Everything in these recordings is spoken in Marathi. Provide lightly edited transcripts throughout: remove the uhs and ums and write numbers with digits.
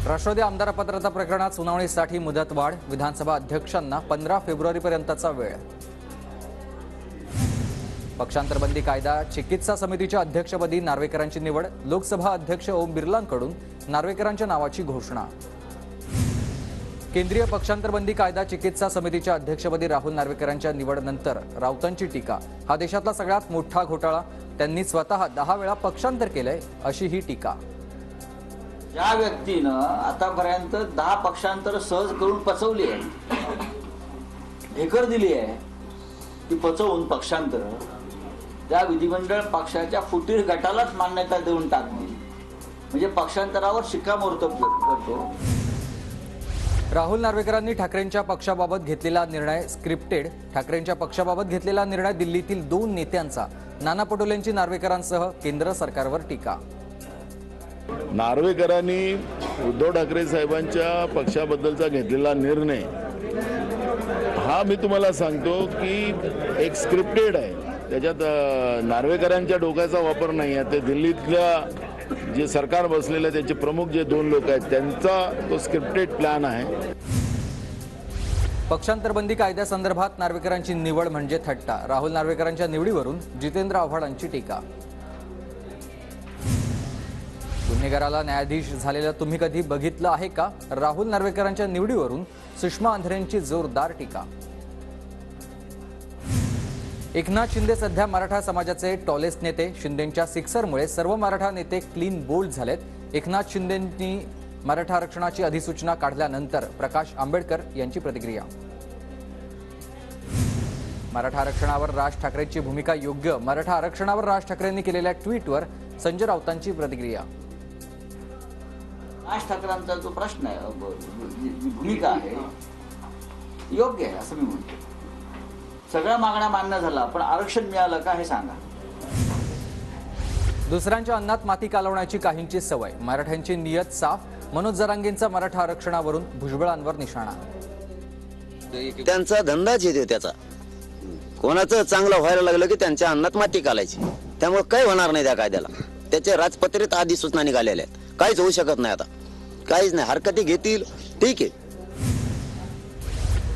राष्ट्रवादी आमदार अपात्रता प्रकरणात सुनावणीसाठी मुदतवाढ, विधानसभा अध्यक्षांना 15 फेब्रुवारीपर्यंतचा वेळ. पक्षांतरबंदी कायदा चिकित्सा समितीच्या अध्यक्षपदी नार्वेकरांची निवड, लोकसभा अध्यक्ष ओम बिर्लांकडून नार्वेकरांच्या नावाची घोषणा. केंद्रीय पक्षांतरबंदी कायदा चिकित्सा समितीच्या अध्यक्षपदी राहुल नार्वेकरांच्या निवडनंतर राऊतांची टीका. हा देशातला सगळ्यात मोठा घोटाळा, त्यांनी स्वतः 10 वेळा पक्षांतर केलंय, अशी ही टीका. ज्या व्यक्तीनं आतापर्यंत 10 पक्षांतर सहज करून पचवली आहे, ढेकर दिली आहे, ती पचवून पक्षांतर त्या विधिमंडळ पक्षाच्या फुटीर गटालाच मान्यता देऊन टाकली, म्हणजे पक्षांतरावर शिक्कामोर्तब करतो. राहुल नार्वेकरांनी ठाकरेंच्या पक्षाबाबत घेतलेला निर्णय स्क्रिप्टेड. ठाकरेंच्या पक्षाबाबत घेतलेला निर्णय दिल्लीतील 2 नेत्यांचा. नाना पटोलेंची नार्वेकरांसह केंद्र सरकारवर टीका. नार्वेकरांनी उद्धव ठाकरे साहेबांच्या पक्षाबद्दलचा घेतलेला निर्णय हा मी तुम्हाला सांगतो की एक स्क्रिप्टेड आहे. त्याच्यात नार्वेकरांच्या डोक्याचा वापर नाही आहे. ते दिल्लीतल्या जे सरकार बसलेलं त्याचे प्रमुख जे 2 लोक आहेत त्यांचा तो स्क्रिप्टेड प्लॅन आहे. पक्षांतरबंदी कायद्यासंदर्भात नार्वेकरांची निवड म्हणजे थट्टा. राहुल नार्वेकरांच्या निवडीवरून जितेंद्र आव्हाडांची टीका. गुन्हेगाराला न्यायाधीश झालेलं तुम्ही कधी बघितलं आहे का? राहुल नार्वेकरांच्या निवडीवरून सुषमा अंधारेंची जोरदार टीका. एकनाथ शिंदे सध्या मराठा समाजाचे टॉलेस्ट नेते. शिंदेंच्या सिक्सरमुळे सर्व मराठा नेते क्लीन बोल्ड झालेत. एकनाथ शिंदेंनी मराठा आरक्षणाची अधिसूचना काढल्यानंतर प्रकाश आंबेडकर यांची प्रतिक्रिया. मराठा आरक्षणावर राज ठाकरेंची भूमिका योग्य. मराठा आरक्षणावर राज ठाकरेंनी केलेल्या ट्विटवर संजय राऊतांची प्रतिक्रिया. राज ठाकरेंचा जो प्रश्न आहे, भूमिका आहे, योग्य आहे असं मी म्हणतो. सगळ्या मागण्या मान्य झाला, पण आरक्षण मिळालं का हे सांगा. दुसऱ्यांच्या अन्नात माती कालवण्याची काहींची सवय. मराठ्यांची नियत साफ. मनोज जरांगेंचा मराठा आरक्षणावरून भुजबळांवर निशाणा. त्यांचा धंदाच येतो त्याचा. कोणाचं चांगलं व्हायला लागलं की त्यांच्या अन्नात माती घालायची. त्यामुळे काही होणार नाही त्या कायद्याला. त्याचे राजपत्रित अधिसूचना निघालेल्या आहेत. काहीच होऊ शकत नाही. आता काहीच नाही. हरकती घेतील, ठीक आहे.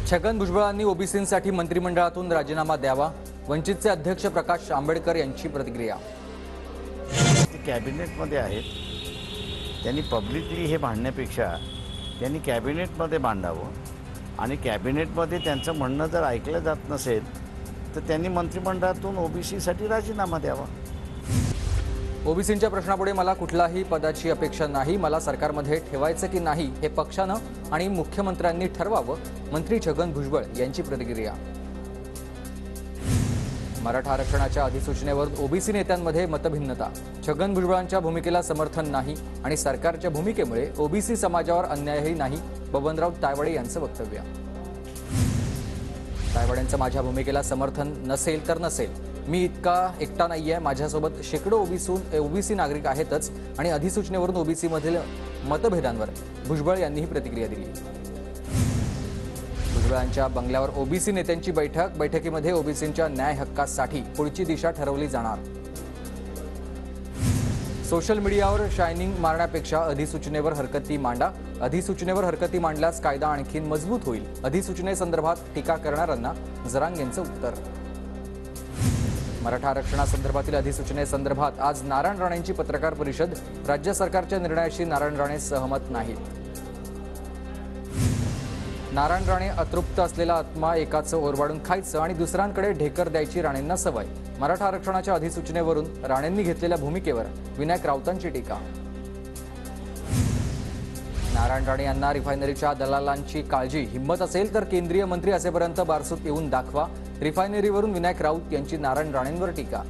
छगन भुजबळांनी ओबीसींसाठी मंत्रिमंडळातून राजीनामा द्यावा. वंचितचे अध्यक्ष प्रकाश आंबेडकर यांची प्रतिक्रिया. कॅबिनेटमध्ये आहेत, त्यांनी पब्लिकली हे मांडण्यापेक्षा त्यांनी कॅबिनेटमध्ये मांडावं. आणि कॅबिनेटमध्ये त्यांचं म्हणणं जर ऐकलं जात नसेल तर त्यांनी मंत्रिमंडळातून ओबीसीसाठी राजीनामा द्यावा. ओबीसींच्या प्रश्नापुढे मला कुठलाही पदाची अपेक्षा नाही. मला सरकारमध्ये ठेवायचं की नाही हे पक्षानं आणि मुख्यमंत्र्यांनी ठरवावं. मंत्री छगन भुजबळ यांची प्रतिक्रिया. मराठा आरक्षणाच्या अधिसूचनेवर ओबीसी नेत्यांमध्ये मतभिन्नता. छगन भुजबळांच्या भूमिकेला समर्थन नाही आणि सरकारच्या भूमिकेमुळे ओबीसी समाजावर अन्यायही नाही. बबनराव तायवाडे यांचं वक्तव्य. तायवाडेंचं माझ्या भूमिकेला समर्थन नसेल तर नसेल. मी इतका एकटा नाहीये. माझ्यासोबत शेकडो ओबीसी नागरिक आहेतच आणि अधिसूचनेवरून ओबीसीमधील मतभेदांवर भुजबळ यांनीही प्रतिक्रिया दिली. भुजबळांच्या बंगल्यावर ओबीसी नेत्यांची बैठक. बैठकीमध्ये ओबीसींच्या न्याय हक्कासाठी पुढची दिशा ठरवली जाणार. सोशल मीडियावर शायनिंग मारण्यापेक्षा अधिसूचनेवर हरकती मांडा. अधिसूचनेवर हरकती मांडल्यास कायदा आणखीन मजबूत होईल. अधिसूचनेसंदर्भात टीका करणाऱ्यांना जरांगेंचं उत्तर. मराठा आरक्षणासंदर्भातील अधिसूचनेसंदर्भात आज नारायण राणेंची पत्रकार परिषद. राज्य सरकारच्या निर्णयाशी नारायण राणे सहमत नाहीत. नारायण राणे अतृप्त असलेला आत्मा एकाचं ओरबाडून खायचं आणि दुसऱ्यांकडे ढेकर द्यायची राणेंना सवय. मराठा आरक्षणाच्या अधिसूचनेवरून राणेंनी घेतलेल्या भूमिकेवर विनायक राऊतांची टीका. नारायण राणे यांना रिफायनरीच्या दलालांची काळजी. हिंमत असेल तर केंद्रीय मंत्री असेपर्यंत बारसूत येऊन दाखवा. रिफायनरीवरून विनायक राऊत यांची नारायण राणेंवर टीका.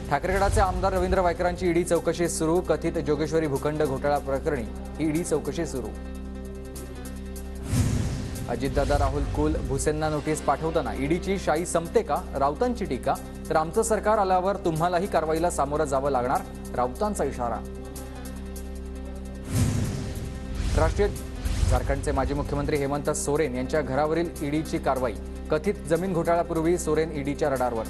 ठाकरे गटाचे आमदार रवींद्र वायकरांची ईडी चौकशी सुरू. कथित जोगेश्वरी भूखंड घोटाळा प्रकरणी ही ईडी चौकशी सुरू. अजितदादा राहुल कुल भुसेंना नोटीस पाठवताना ईडीची शाई संपते का? राऊतांची टीका. तर आमचं सरकार आल्यावर तुम्हालाही कारवाईला सामोरं जावं लागणार. राऊतांचा इशारा. राष्ट्रीय झारखंडचे माजी मुख्यमंत्री हेमंत सोरेन यांच्या घरावरील ईडीची कारवाई. कथित जमीन घोटाळ्यापूर्वी सोरेन ईडीच्या रडारवर.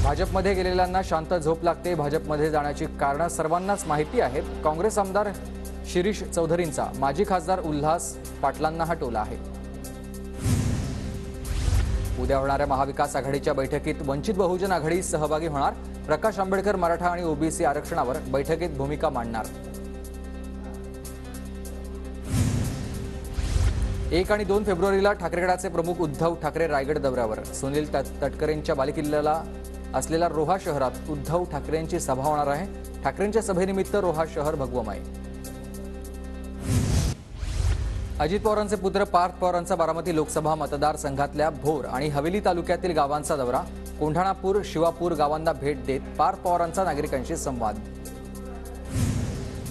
भाजपमध्ये गेलेल्यांना शांत झोप लागते. भाजपमध्ये जाण्याची कारणं सर्वांनाच माहिती आहेत. काँग्रेस आमदार शिरीष चौधरींचा माजी खासदार उल्हास पाटलांना हा टोला आहे. उद्या होणाऱ्या महाविकास आघाडीच्या बैठकीत वंचित बहुजन आघाडी सहभागी होणार. प्रकाश आंबेडकर मराठा आणि ओबीसी आरक्षणावर बैठकीत भूमिका मांडणार. 1 आणि 2 फेब्रुवारीला ठाकरेगडाचे प्रमुख उद्धव ठाकरे रायगड दौऱ्यावर. सुनील तटकरेंच्या बालेकिल्ल्याला असलेल्या रोहा शहरात उद्धव ठाकरेंची सभा होणार आहे. ठाकरेंच्या सभेनिमित्त रोहा शहर भगवमय. अजित पवारांचे पुत्र पार्थ पवारांचा बारामती लोकसभा मतदारसंघातल्या भोर आणि हवेली तालुक्यातील गावांचा दौरा. कोंढाणापूर शिवापूर गावांना भेट देत पार्थ पवारांचा नागरिकांशी संवाद.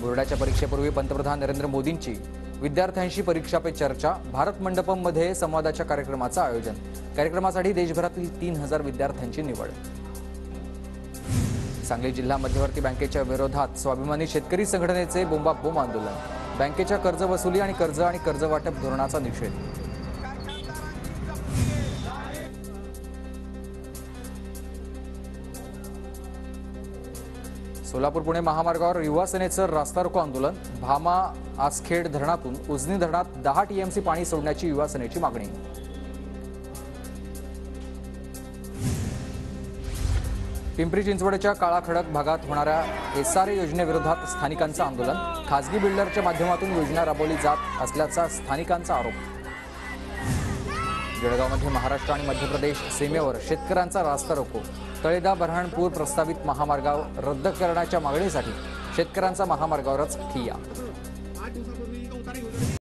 बोर्डाच्या परीक्षेपूर्वी पंतप्रधान नरेंद्र मोदींची विद्यार्थ्यांशी परीक्षा पे चर्चा. भारत मंडपममध्ये संवादाच्या कार्यक्रमाचं आयोजन. कार्यक्रमासाठी देशभरातील 3000 विद्यार्थ्यांची निवड. सांगली जिल्हा मध्यवर्ती बँकेच्या विरोधात स्वाभिमानी शेतकरी संघटनेचे बोंबाबोंब आंदोलन. बँकेच्या कर्जवसुली आणि कर्ज वाटप धोरणाचा निषेध. सोलापूर पुणे महामार्गावर युवा सेनेचं रास्ता रोको आंदोलन. भामा आसखेड धरणातून उजनी धरणात 10 टीएमसी पाणी सोडण्याची युवा सेनेची मागणी. पिंपरी चिंचवडच्या काळा खडक भागात होणाऱ्या SRA योजनेविरोधात स्थानिकांचं आंदोलन. खासगी बिल्डरच्या माध्यमातून योजना राबवली जात असल्याचा स्थानिकांचा आरोप. जळगावमध्ये महाराष्ट्र आणि मध्य प्रदेश सीमेवर शेतकऱ्यांचा रास्ता रोको. तळेदा बऱ्हाणपूर प्रस्तावित महामार्ग रद्द करण्याच्या मागणीसाठी शेतकऱ्यांचा महामार्गावरच ठिय्या.